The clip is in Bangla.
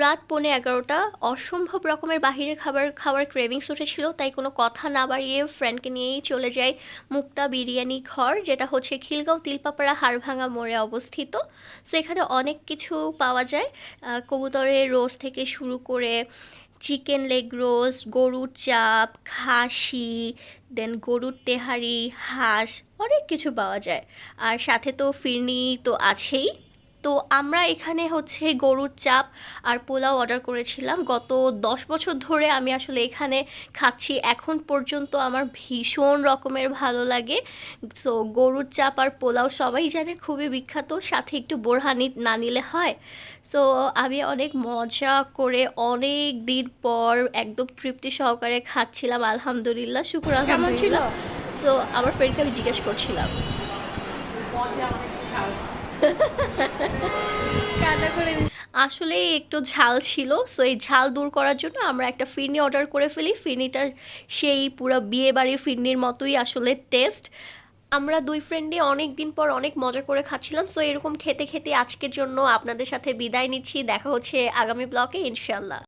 রাত 11:15 অসম্ভব রকমের বাহিরের খাবার খাওয়ার ক্রেভিংস উঠেছিল, তাই কোনো কথা না বাড়িয়ে ফ্রেন্ডকে নিয়েই চলে যাই মুক্তা বিরিয়ানি ঘর, যেটা হচ্ছে খিলগাঁও তিলপাপাড়া হাড়ভাঙা মোড়ে অবস্থিত। সো এখানে অনেক কিছু পাওয়া যায়, কবুতরের রোস্ট থেকে শুরু করে চিকেন লেগ রোস্ট, গরুর চাপ, খাসি, দেন গরুর তেহারি, হাঁস, অনেক কিছু পাওয়া যায়। আর সাথে তো ফিরনি তো আছেই। তো আমরা এখানে হচ্ছে গরুর চাপ আর পোলাও অর্ডার করেছিলাম। গত 10 বছর ধরে আমি আসলে এখানে খাচ্ছি, এখন পর্যন্ত আমার ভীষণ রকমের ভালো লাগে। সো গরুর চাপ আর পোলাও সবাই জানে খুবই বিখ্যাত, সাথে একটু বোরহানি না নিলে হয়। সো আমি অনেক মজা করে অনেক দিন পর একদম তৃপ্তি সহকারে খাচ্ছিলাম, আলহামদুলিল্লাহ, শুকুর কেমন ছিল? আলহামদুলিল্লাহ। সো আমার ফ্রেন্ডকে আমি জিজ্ঞেস করছিলাম। মজা অনেক ঝাল। কান্না করে আসলে একটু ঝাল ছিল, সো এই ঝাল দূর করার জন্য আমরা একটা ফিরনি অর্ডার করে ফেলি। ফিরনিটা সেই পুরো বিয়ে বাড়ির ফিরনির মতোই আসলে টেস্ট। আমরা দুই ফ্রেন্ডে অনেক দিন পর অনেক মজা করে খাচ্ছিলাম। সো এরকম খেতে খেতে আজকের জন্য আপনাদের সাথে বিদায় নিচ্ছি, দেখা হচ্ছে আগামী ব্লগে ইনশাল্লাহ।